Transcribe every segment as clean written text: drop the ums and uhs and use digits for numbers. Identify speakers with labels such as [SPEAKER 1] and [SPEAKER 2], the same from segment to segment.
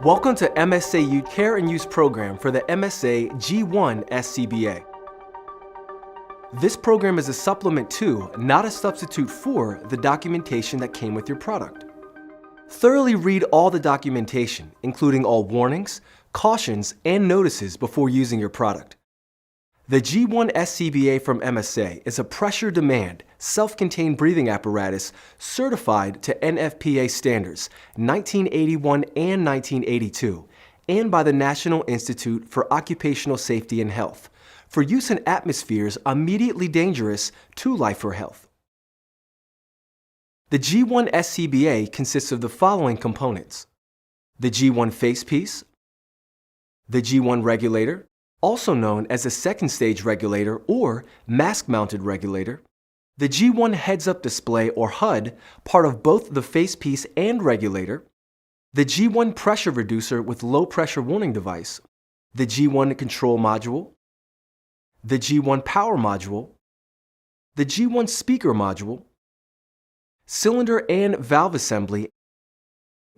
[SPEAKER 1] Welcome to MSA Care and Use Program for the MSA G1 SCBA. This program is a supplement to, not a substitute for, the documentation that came with your product. Thoroughly read all the documentation, including all warnings, cautions, and notices before using your product. The G1 SCBA from MSA is a pressure demand, self-contained breathing apparatus certified to NFPA standards 1981 and 1982 and by the National Institute for Occupational Safety and Health for use in atmospheres immediately dangerous to life or health. The G1 SCBA consists of the following components: the G1 facepiece, the G1 regulator, also known as a second stage regulator or mask-mounted regulator, the G1 heads-up display or HUD, part of both the facepiece and regulator, the G1 pressure reducer with low pressure warning device, the G1 control module, the G1 power module, the G1 speaker module, cylinder and valve assembly,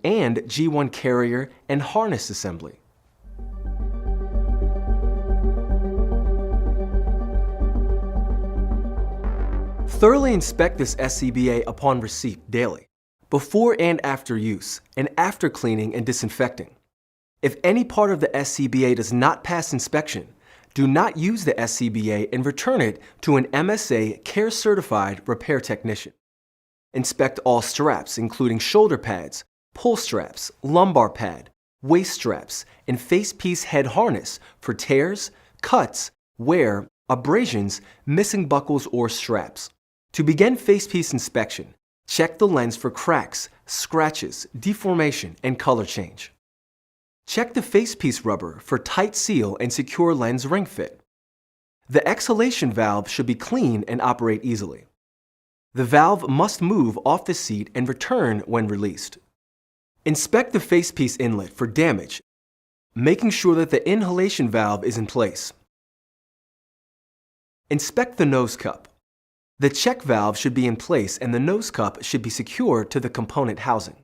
[SPEAKER 1] and G1 carrier and harness assembly. Thoroughly inspect this SCBA upon receipt daily, before and after use, and after cleaning and disinfecting. If any part of the SCBA does not pass inspection, do not use the SCBA and return it to an MSA CARE-certified repair technician. Inspect all straps, including shoulder pads, pull straps, lumbar pad, waist straps, and facepiece head harness for tears, cuts, wear, abrasions, missing buckles, or straps. To begin facepiece inspection, check the lens for cracks, scratches, deformation, and color change. Check the facepiece rubber for tight seal and secure lens ring fit. The exhalation valve should be clean and operate easily. The valve must move off the seat and return when released. Inspect the facepiece inlet for damage, making sure that the inhalation valve is in place. Inspect the nose cup. The check valve should be in place and the nose cup should be secured to the component housing.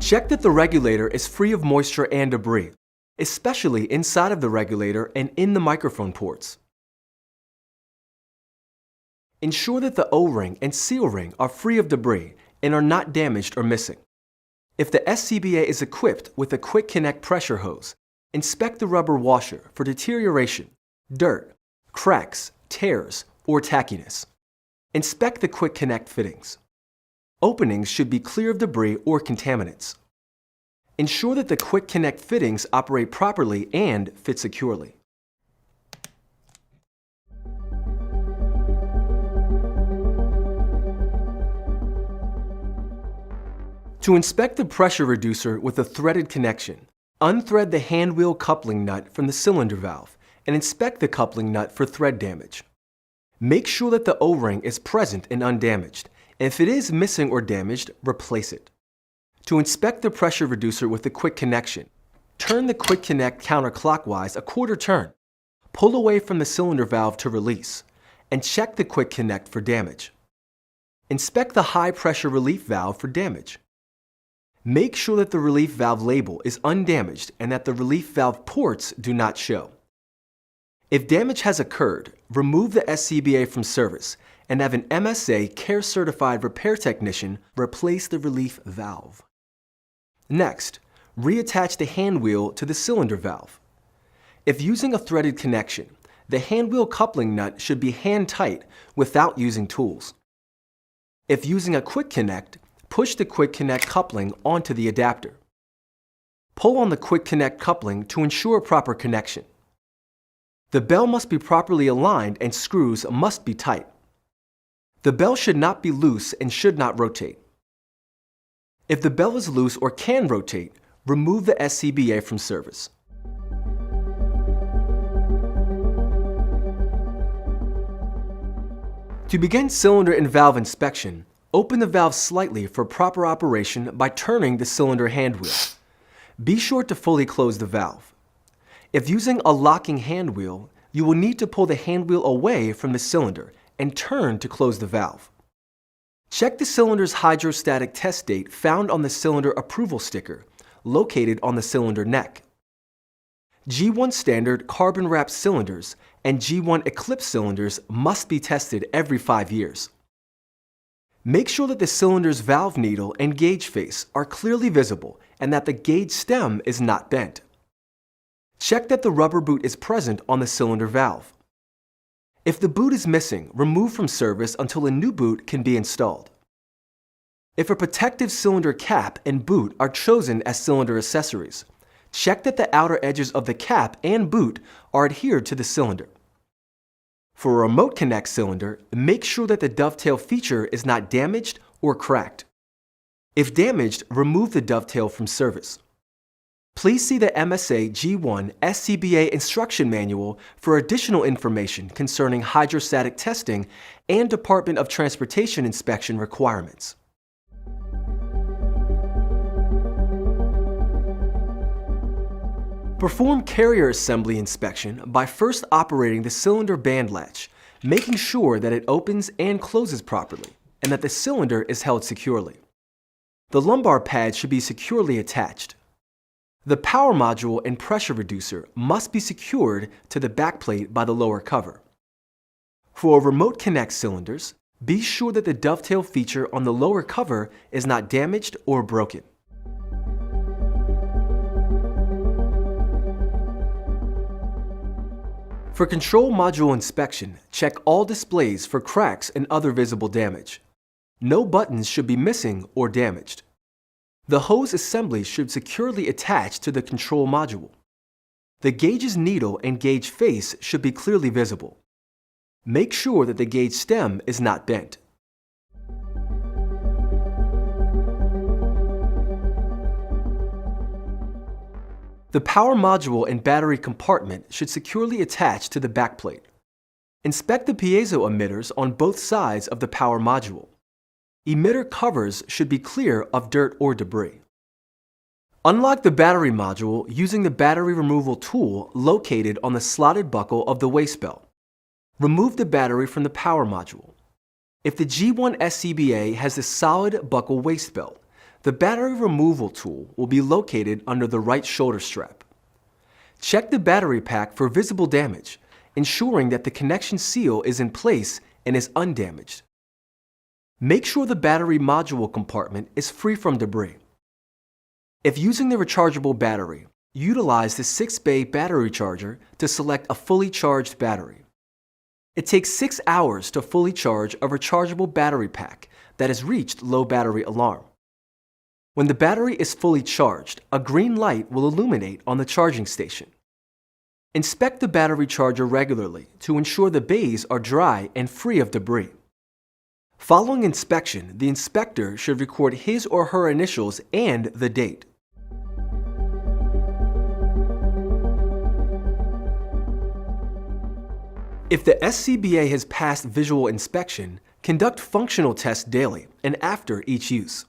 [SPEAKER 1] Check that the regulator is free of moisture and debris, especially inside of the regulator and in the microphone ports. Ensure that the O-ring and seal ring are free of debris and are not damaged or missing. If the SCBA is equipped with a quick connect pressure hose, inspect the rubber washer for deterioration, dirt, cracks, tears, or tackiness. Inspect the quick connect fittings. Openings should be clear of debris or contaminants. Ensure that the quick connect fittings operate properly and fit securely. To inspect the pressure reducer with a threaded connection, unthread the hand wheel coupling nut from the cylinder valve and inspect the coupling nut for thread damage. Make sure that the O-ring is present and undamaged, and if it is missing or damaged, replace it. To inspect the pressure reducer with a quick connection, turn the quick connect counterclockwise a quarter turn, pull away from the cylinder valve to release, and check the quick connect for damage. Inspect the high pressure relief valve for damage. Make sure that the relief valve label is undamaged and that the relief valve ports do not show. If damage has occurred, remove the SCBA from service and have an MSA CARE-certified repair technician replace the relief valve. Next, reattach the hand wheel to the cylinder valve. If using a threaded connection, the hand wheel coupling nut should be hand tight without using tools. If using a quick connect, push the quick connect coupling onto the adapter. Pull on the quick connect coupling to ensure proper connection. The bell must be properly aligned and screws must be tight. The bell should not be loose and should not rotate. If the bell is loose or can rotate, remove the SCBA from service. To begin cylinder and valve inspection, open the valve slightly for proper operation by turning the cylinder hand wheel. Be sure to fully close the valve. If using a locking hand wheel, you will need to pull the hand wheel away from the cylinder and turn to close the valve. Check the cylinder's hydrostatic test date found on the cylinder approval sticker, located on the cylinder neck. G1 standard carbon-wrapped cylinders and G1 Eclipse cylinders must be tested every 5 years. Make sure that the cylinder's valve needle and gauge face are clearly visible and that the gauge stem is not bent. Check that the rubber boot is present on the cylinder valve. If the boot is missing, remove from service until a new boot can be installed. If a protective cylinder cap and boot are chosen as cylinder accessories, check that the outer edges of the cap and boot are adhered to the cylinder. For a remote connect cylinder, make sure that the dovetail feature is not damaged or cracked. If damaged, remove the dovetail from service. Please see the MSA G1 SCBA instruction manual for additional information concerning hydrostatic testing and Department of Transportation inspection requirements. Perform carrier assembly inspection by first operating the cylinder band latch, making sure that it opens and closes properly, and that the cylinder is held securely. The lumbar pad should be securely attached. The power module and pressure reducer must be secured to the backplate by the lower cover. For remote connect cylinders, be sure that the dovetail feature on the lower cover is not damaged or broken. For control module inspection, check all displays for cracks and other visible damage. No buttons should be missing or damaged. The hose assembly should securely attach to the control module. The gauge's needle and gauge face should be clearly visible. Make sure that the gauge stem is not bent. The power module and battery compartment should securely attach to the backplate. Inspect the piezo emitters on both sides of the power module. Emitter covers should be clear of dirt or debris. Unlock the battery module using the battery removal tool located on the slotted buckle of the waist belt. Remove the battery from the power module. If the G1 SCBA has a solid buckle waist belt, the battery removal tool will be located under the right shoulder strap. Check the battery pack for visible damage, ensuring that the connection seal is in place and is undamaged. Make sure the battery module compartment is free from debris. If using the rechargeable battery, utilize the 6-bay battery charger to select a fully charged battery. It takes 6 hours to fully charge a rechargeable battery pack that has reached low battery alarm. When the battery is fully charged, a green light will illuminate on the charging station. Inspect the battery charger regularly to ensure the bays are dry and free of debris. Following inspection, the inspector should record his or her initials and the date. If the SCBA has passed visual inspection, conduct functional tests daily and after each use.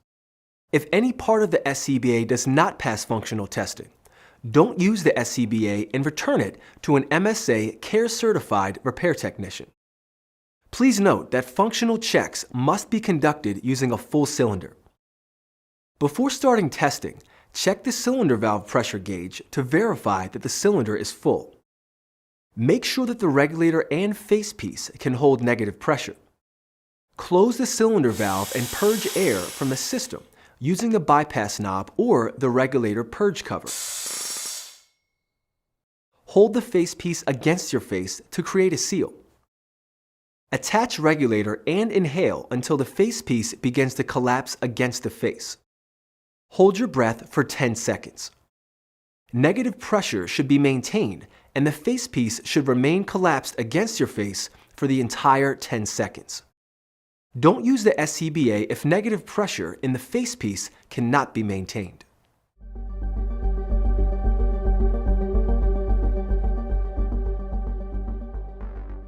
[SPEAKER 1] If any part of the SCBA does not pass functional testing, don't use the SCBA and return it to an MSA CARE-certified repair technician. Please note that functional checks must be conducted using a full cylinder. Before starting testing, check the cylinder valve pressure gauge to verify that the cylinder is full. Make sure that the regulator and facepiece can hold negative pressure. Close the cylinder valve and purge air from the system using the bypass knob or the regulator purge cover. Hold the facepiece against your face to create a seal. Attach regulator and inhale until the facepiece begins to collapse against the face. Hold your breath for 10 seconds. Negative pressure should be maintained and the facepiece should remain collapsed against your face for the entire 10 seconds. Don't use the SCBA if negative pressure in the facepiece cannot be maintained.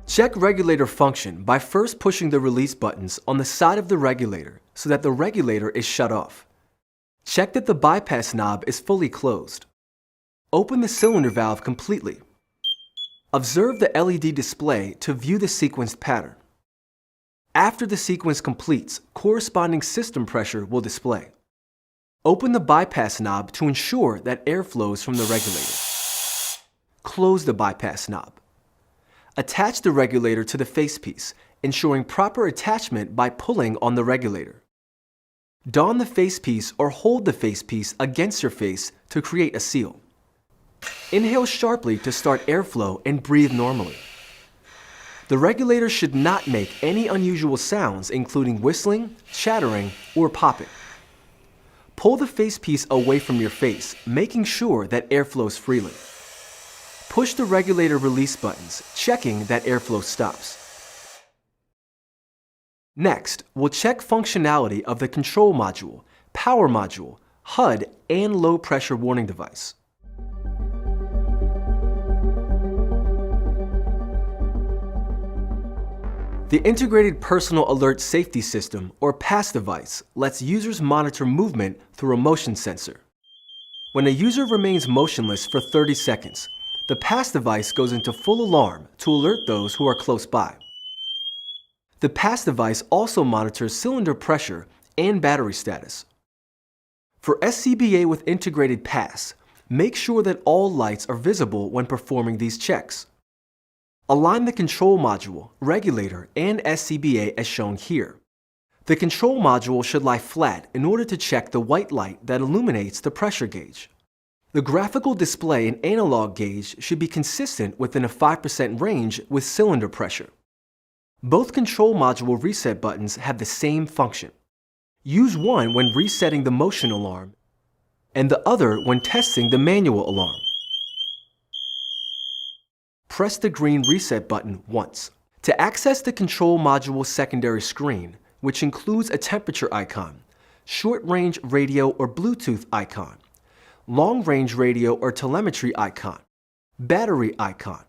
[SPEAKER 1] Check regulator function by first pushing the release buttons on the side of the regulator so that the regulator is shut off. Check that the bypass knob is fully closed. Open the cylinder valve completely. Observe the LED display to view the sequenced pattern. After the sequence completes, corresponding system pressure will display. Open the bypass knob to ensure that air flows from the regulator. Close the bypass knob. Attach the regulator to the facepiece, ensuring proper attachment by pulling on the regulator. Don the facepiece or hold the facepiece against your face to create a seal. Inhale sharply to start airflow and breathe normally. The regulator should not make any unusual sounds, including whistling, chattering, or popping. Pull the facepiece away from your face, making sure that air flows freely. Push the regulator release buttons, checking that airflow stops. Next, we'll check functionality of the control module, power module, HUD, and low pressure warning device. The Integrated Personal Alert Safety System, or PAS device, lets users monitor movement through a motion sensor. When a user remains motionless for 30 seconds, the PAS device goes into full alarm to alert those who are close by. The PAS device also monitors cylinder pressure and battery status. For SCBA with integrated PAS, make sure that all lights are visible when performing these checks. Align the control module, regulator, and SCBA as shown here. The control module should lie flat in order to check the white light that illuminates the pressure gauge. The graphical display and analog gauge should be consistent within a 5% range with cylinder pressure. Both control module reset buttons have the same function. Use one when resetting the motion alarm and the other when testing the manual alarm. Press the green reset button once. To access the control module secondary screen, which includes a temperature icon, short-range radio or Bluetooth icon, long-range radio or telemetry icon, battery icon,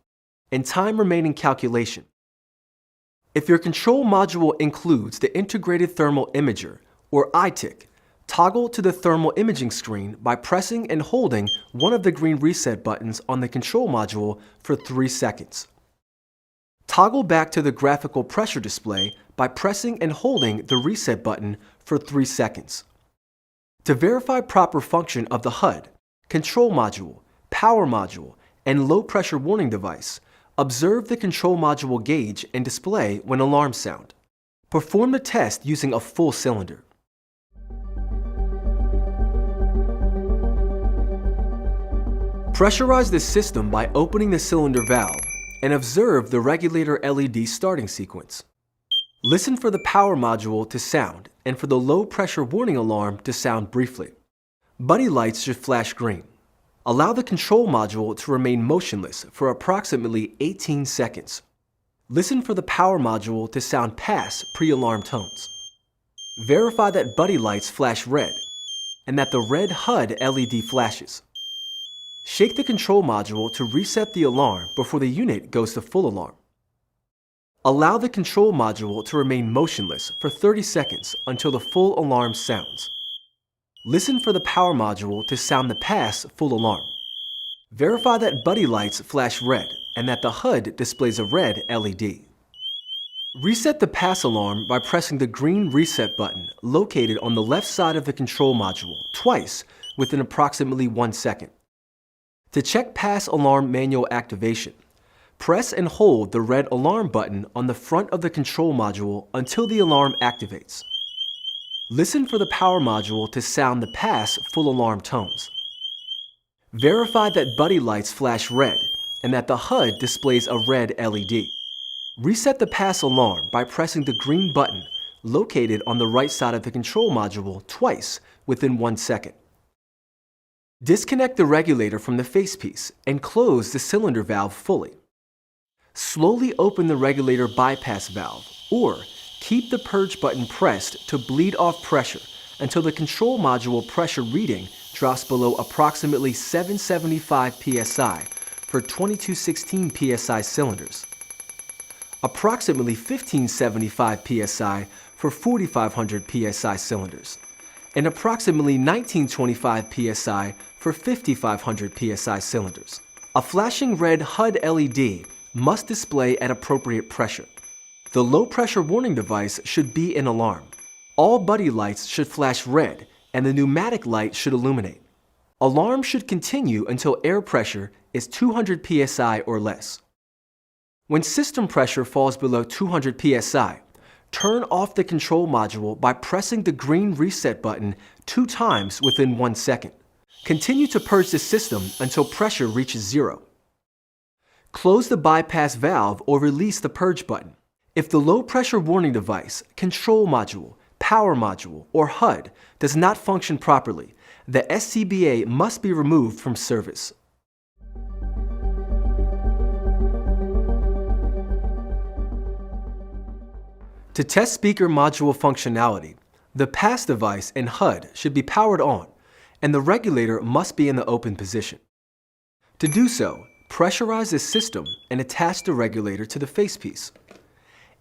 [SPEAKER 1] and time remaining calculation. If your control module includes the Integrated Thermal Imager, or ITIC, toggle to the thermal imaging screen by pressing and holding one of the green reset buttons on the control module for 3 seconds. Toggle back to the graphical pressure display by pressing and holding the reset button for 3 seconds. To verify proper function of the HUD, control module, power module, and low pressure warning device, observe the control module gauge and display when alarms sound. Perform the test using a full cylinder. Pressurize the system by opening the cylinder valve and observe the regulator LED starting sequence. Listen for the power module to sound and for the low pressure warning alarm to sound briefly. Buddy lights should flash green. Allow the control module to remain motionless for approximately 18 seconds. Listen for the power module to sound PAS pre-alarm tones. Verify that buddy lights flash red and that the red HUD LED flashes. Shake the control module to reset the alarm before the unit goes to full alarm. Allow the control module to remain motionless for 30 seconds until the full alarm sounds. Listen for the power module to sound the PAS full alarm. Verify that buddy lights flash red and that the HUD displays a red LED. Reset the PAS alarm by pressing the green reset button located on the left side of the control module twice within approximately 1 second. To check PAS alarm manual activation, press and hold the red alarm button on the front of the control module until the alarm activates. Listen for the power module to sound the PAS full alarm tones. Verify that buddy lights flash red and that the HUD displays a red LED. Reset the PAS alarm by pressing the green button located on the right side of the control module twice within 1 second. Disconnect the regulator from the facepiece and close the cylinder valve fully. Slowly open the regulator bypass valve or keep the purge button pressed to bleed off pressure until the control module pressure reading drops below approximately 775 psi for 2216 psi cylinders, approximately 1575 psi for 4500 psi cylinders, and approximately 1925 psi for 5500 psi cylinders. A flashing red HUD LED must display at appropriate pressure. The low pressure warning device should be an alarm. All buddy lights should flash red and the pneumatic light should illuminate. Alarm should continue until air pressure is 200 psi or less. When system pressure falls below 200 psi, turn off the control module by pressing the green reset button 2 times within 1 second. Continue to purge the system until pressure reaches 0. Close the bypass valve or release the purge button. If the low pressure warning device, control module, power module, or HUD does not function properly, the SCBA must be removed from service. To test speaker module functionality, the pass device and HUD should be powered on, and the regulator must be in the open position. To do so, pressurize the system and attach the regulator to the facepiece.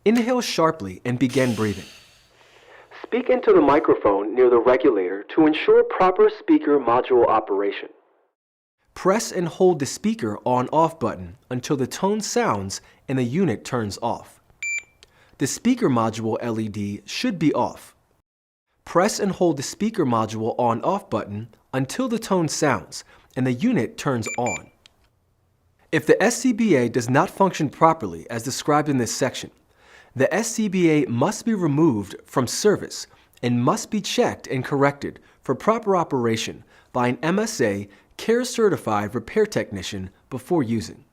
[SPEAKER 1] Inhale sharply and begin breathing. Speak into the microphone near the regulator to ensure proper speaker module operation. Press and hold the speaker on-off button until the tone sounds and the unit turns off. The speaker module LED should be off. Press and hold the speaker module on-off button until the tone sounds and the unit turns on. If the SCBA does not function properly as described in this section, the SCBA must be removed from service and must be checked and corrected for proper operation by an MSA CARE-certified repair technician before using.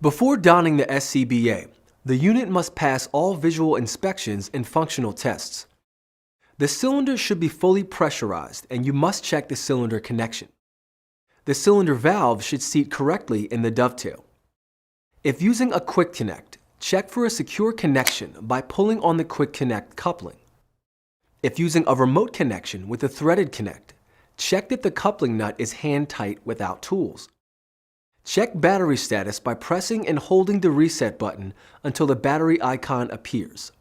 [SPEAKER 1] Before donning the SCBA, the unit must pass all visual inspections and functional tests. The cylinder should be fully pressurized and you must check the cylinder connection. The cylinder valve should seat correctly in the dovetail. If using a quick connect, check for a secure connection by pulling on the quick connect coupling. If using a remote connection with a threaded connect, check that the coupling nut is hand tight without tools. Check battery status by pressing and holding the reset button until the battery icon appears.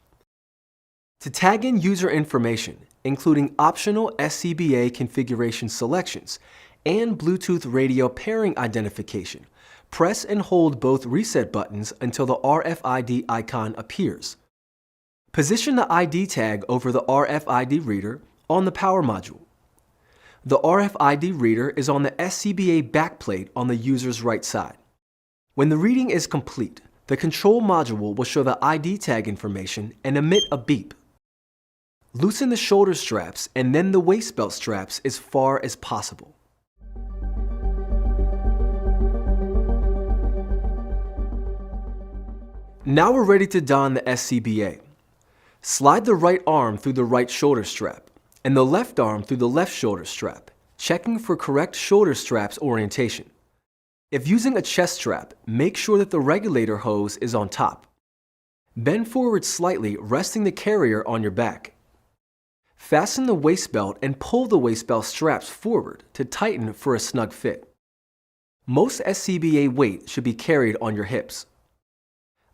[SPEAKER 1] To tag in user information, including optional SCBA configuration selections and Bluetooth radio pairing identification, press and hold both reset buttons until the RFID icon appears. Position the ID tag over the RFID reader on the power module. The RFID reader is on the SCBA backplate on the user's right side. When the reading is complete, the control module will show the ID tag information and emit a beep. Loosen the shoulder straps and then the waist belt straps as far as possible. Now we're ready to don the SCBA. Slide the right arm through the right shoulder strap and the left arm through the left shoulder strap, checking for correct shoulder straps orientation. If using a chest strap, make sure that the regulator hose is on top. Bend forward slightly, resting the carrier on your back. Fasten the waist belt and pull the waist belt straps forward to tighten for a snug fit. Most SCBA weight should be carried on your hips.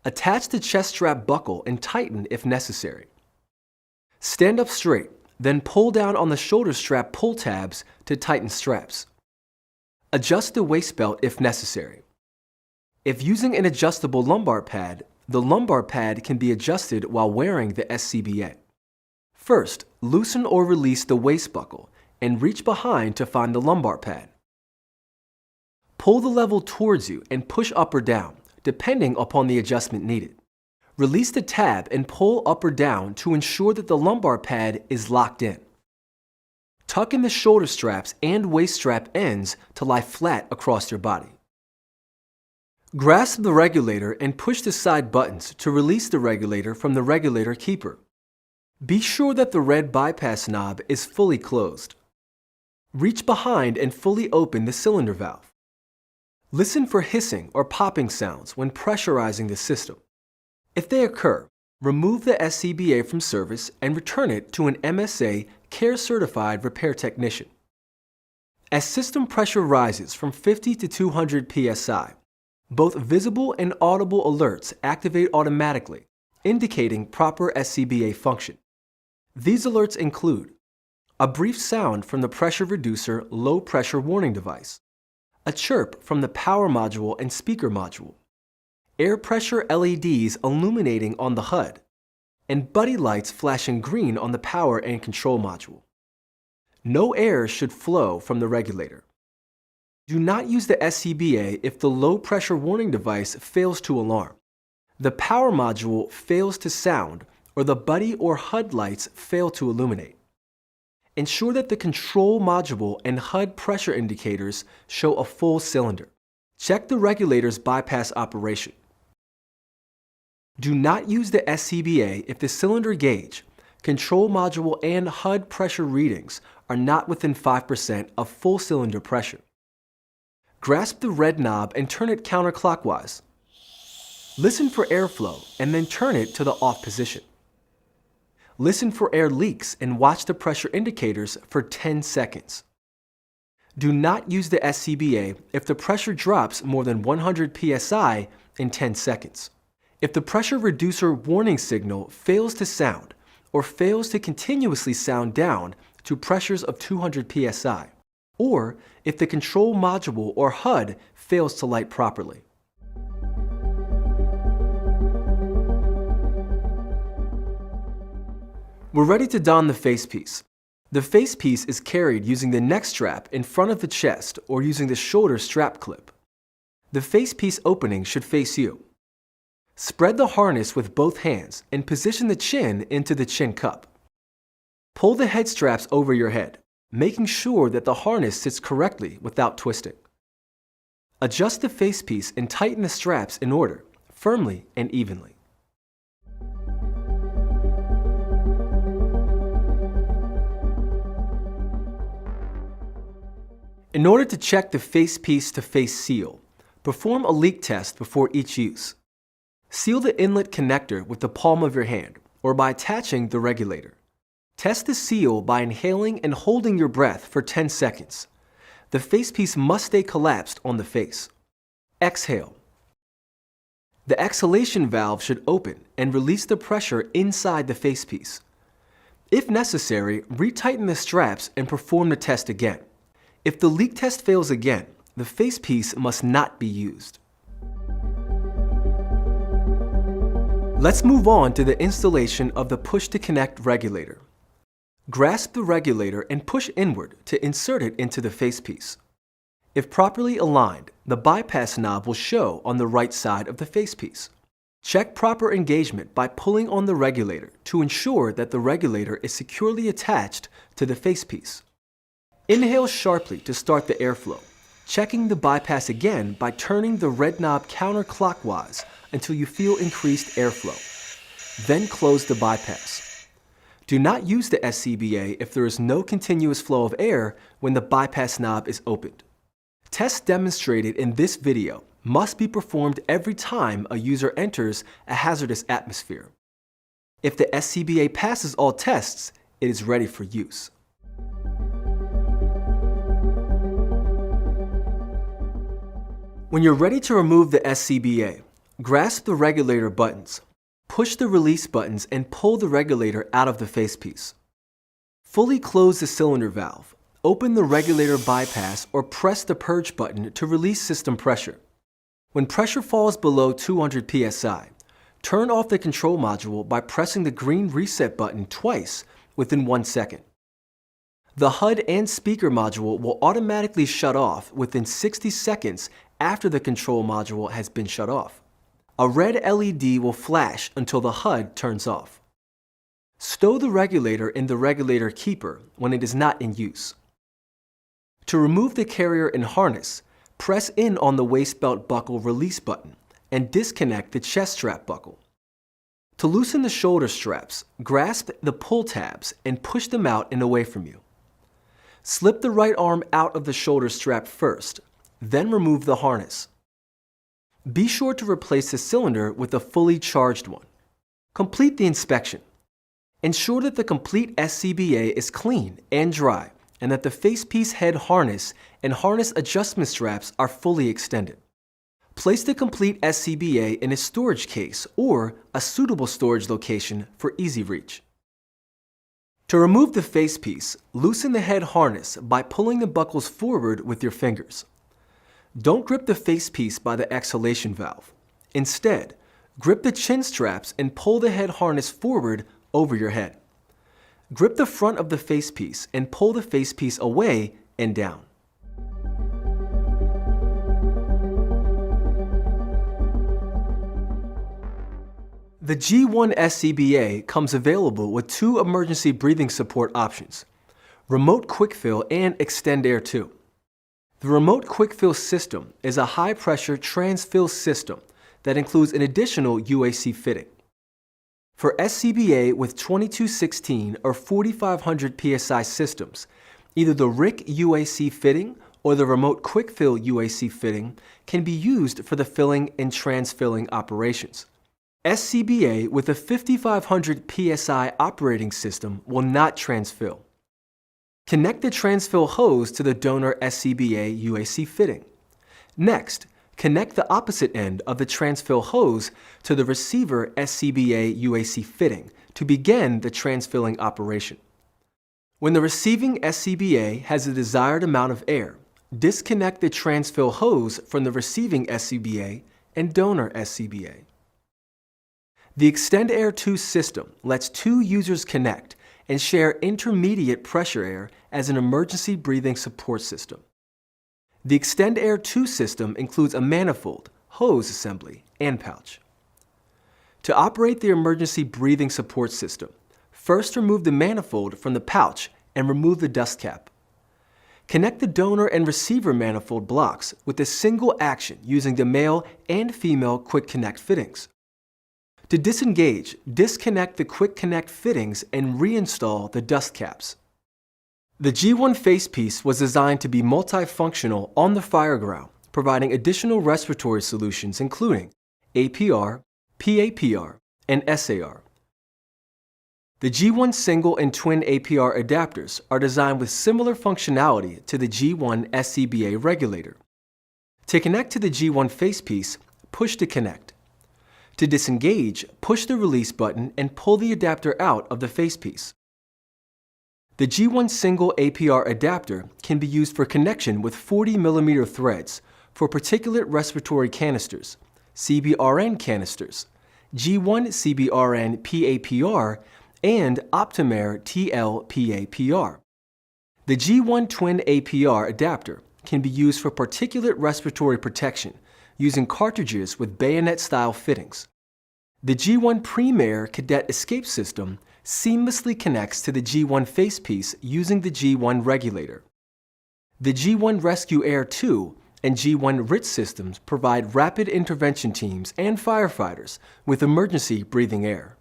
[SPEAKER 1] Attach the chest strap buckle and tighten if necessary. Stand up straight, then pull down on the shoulder strap pull tabs to tighten straps. Adjust the waist belt if necessary. If using an adjustable lumbar pad, the lumbar pad can be adjusted while wearing the SCBA. First, loosen or release the waist buckle and reach behind to find the lumbar pad. Pull the level towards you and push up or down, depending upon the adjustment needed. Release the tab and pull up or down to ensure that the lumbar pad is locked in. Tuck in the shoulder straps and waist strap ends to lie flat across your body. Grasp the regulator and push the side buttons to release the regulator from the regulator keeper. Be sure that the red bypass knob is fully closed. Reach behind and fully open the cylinder valve. Listen for hissing or popping sounds when pressurizing the system. If they occur, remove the SCBA from service and return it to an MSA CARE-certified repair technician. As system pressure rises from 50 to 200 psi, both visible and audible alerts activate automatically, indicating proper SCBA function. These alerts include a brief sound from the pressure reducer low pressure warning device, a chirp from the power module and speaker module, air pressure LEDs illuminating on the HUD, and buddy lights flashing green on the power and control module. No air should flow from the regulator. Do not use the SCBA if the low pressure warning device fails to alarm, the power module fails to sound, or the buddy or HUD lights fail to illuminate. Ensure that the control module and HUD pressure indicators show a full cylinder. Check the regulator's bypass operation. Do not use the SCBA if the cylinder gauge, control module, and HUD pressure readings are not within 5% of full cylinder pressure. Grasp the red knob and turn it counterclockwise. Listen for airflow and then turn it to the off position. Listen for air leaks and watch the pressure indicators for 10 seconds. Do not use the SCBA if the pressure drops more than 100 psi in 10 seconds. If the pressure reducer warning signal fails to sound or fails to continuously sound down to pressures of 200 psi, or if the control module or HUD fails to light properly. We're ready to don the facepiece. The facepiece is carried using the neck strap in front of the chest or using the shoulder strap clip. The facepiece opening should face you. Spread the harness with both hands and position the chin into the chin cup. Pull the head straps over your head, making sure that the harness sits correctly without twisting. Adjust the facepiece and tighten the straps in order, firmly and evenly. In order to check the facepiece to face seal, perform a leak test before each use. Seal the inlet connector with the palm of your hand or by attaching the regulator. Test the seal by inhaling and holding your breath for 10 seconds. The facepiece must stay collapsed on the face. Exhale. The exhalation valve should open and release the pressure inside the facepiece. If necessary, retighten the straps and perform the test again. If the leak test fails again, the facepiece must not be used. Let's move on to the installation of the push-to-connect regulator. Grasp the regulator and push inward to insert it into the facepiece. If properly aligned, the bypass knob will show on the right side of the facepiece. Check proper engagement by pulling on the regulator to ensure that the regulator is securely attached to the facepiece. Inhale sharply to start the airflow, checking the bypass again by turning the red knob counterclockwise until you feel increased airflow. Then close the bypass. Do not use the SCBA if there is no continuous flow of air when the bypass knob is opened. Tests demonstrated in this video must be performed every time a user enters a hazardous atmosphere. If the SCBA passes all tests, it is ready for use. When you're ready to remove the SCBA, grasp the regulator buttons, push the release buttons and pull the regulator out of the facepiece. Fully close the cylinder valve, open the regulator bypass or press the purge button to release system pressure. When pressure falls below 200 psi, turn off the control module by pressing the green reset button twice within 1 second. The HUD and speaker module will automatically shut off within 60 seconds after the control module has been shut off. A red LED will flash until the HUD turns off. Stow the regulator in the regulator keeper when it is not in use. To remove the carrier and harness, press in on the waist belt buckle release button and disconnect the chest strap buckle. To loosen the shoulder straps, grasp the pull tabs and push them out and away from you. Slip the right arm out of the shoulder strap first, then remove the harness. Be sure to replace the cylinder with a fully charged one. Complete the inspection. Ensure that the complete SCBA is clean and dry and that the facepiece head harness and harness adjustment straps are fully extended. Place the complete SCBA in a storage case or a suitable storage location for easy reach. To remove the facepiece, loosen the head harness by pulling the buckles forward with your fingers. Don't grip the facepiece by the exhalation valve. Instead, grip the chin straps and pull the head harness forward over your head. Grip the front of the facepiece and pull the facepiece away and down. The G1 SCBA comes available with two emergency breathing support options: Remote Quick Fill and Extend Air 2. The Remote Quick Fill system is a high-pressure transfill system that includes an additional UAC fitting. For SCBA with 2216 or 4500 PSI systems, either the RIC UAC fitting or the Remote Quick Fill UAC fitting can be used for the filling and transfilling operations. SCBA with a 5500 PSI operating system will not transfill. Connect the transfill hose to the donor SCBA UAC fitting. Next, connect the opposite end of the transfill hose to the receiver SCBA UAC fitting to begin the transfilling operation. When the receiving SCBA has the desired amount of air, disconnect the transfill hose from the receiving SCBA and donor SCBA. The Extend Air 2 system lets two users connect and share intermediate pressure air as an emergency breathing support system. The Extend Air 2 system includes a manifold, hose assembly, and pouch. To operate the emergency breathing support system, first remove the manifold from the pouch and remove the dust cap. Connect the donor and receiver manifold blocks with a single action using the male and female Quick Connect fittings. To disengage, disconnect the Quick Connect fittings and reinstall the dust caps. The G1 facepiece was designed to be multifunctional on the fire ground, providing additional respiratory solutions including APR, PAPR, and SAR. The G1 single and twin APR adapters are designed with similar functionality to the G1 SCBA regulator. To connect to the G1 facepiece, push to connect. To disengage, push the release button and pull the adapter out of the facepiece. The G1 single APR adapter can be used for connection with 40mm threads for particulate respiratory canisters, CBRN canisters, G1 CBRN PAPR, and Optimair TL PAPR. The G1 twin APR adapter can be used for particulate respiratory protection using cartridges with bayonet-style fittings. The G1 Premier Cadet Escape System seamlessly connects to the G1 facepiece using the G1 regulator. The G1 Rescue Air 2 and G1 RIT systems provide rapid intervention teams and firefighters with emergency breathing air.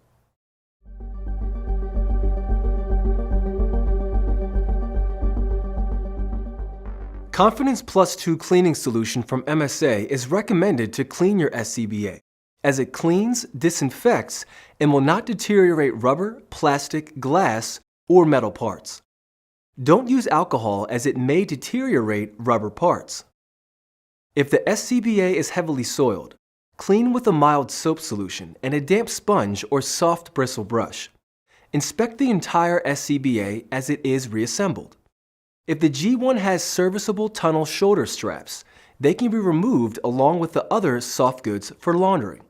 [SPEAKER 1] Confidence Plus 2 cleaning solution from MSA is recommended to clean your SCBA, as it cleans, disinfects, and will not deteriorate rubber, plastic, glass, or metal parts. Don't use alcohol as it may deteriorate rubber parts. If the SCBA is heavily soiled, clean with a mild soap solution and a damp sponge or soft bristle brush. Inspect the entire SCBA as it is reassembled. If the G1 has serviceable tunnel shoulder straps, they can be removed along with the other soft goods for laundering.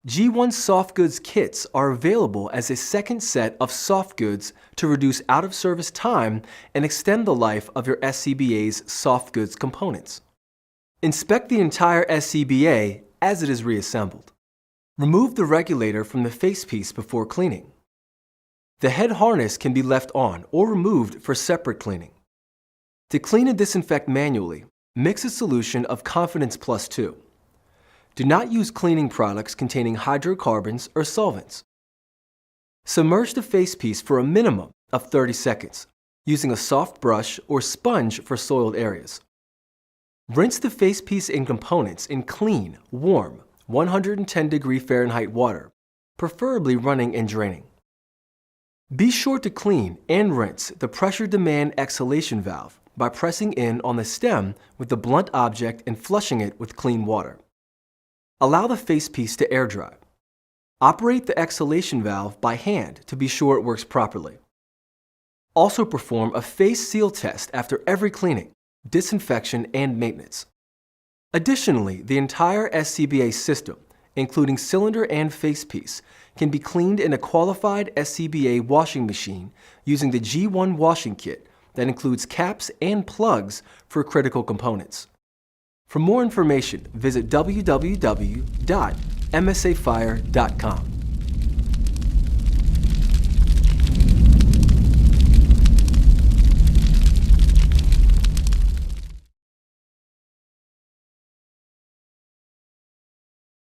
[SPEAKER 1] G1 soft goods kits are available as a second set of soft goods to reduce out-of-service time and extend the life of your SCBA's soft goods components. Inspect the entire SCBA as it is reassembled. Remove the regulator from the facepiece before cleaning. The head harness can be left on or removed for separate cleaning. To clean and disinfect manually, mix a solution of Confidence Plus 2. Do not use cleaning products containing hydrocarbons or solvents. Submerge the facepiece for a minimum of 30 seconds, using a soft brush or sponge for soiled areas. Rinse the facepiece and components in clean, warm, 110° Fahrenheit water, preferably running and draining. Be sure to clean and rinse the pressure demand exhalation valve by pressing in on the stem with the blunt object and flushing it with clean water. Allow the facepiece to air dry. Operate the exhalation valve by hand to be sure it works properly. Also perform a face seal test after every cleaning, disinfection, and maintenance. Additionally, the entire SCBA system, including cylinder and facepiece, can be cleaned in a qualified SCBA washing machine using the G1 washing kit that includes caps and plugs for critical components. For more information, visit www.msafire.com.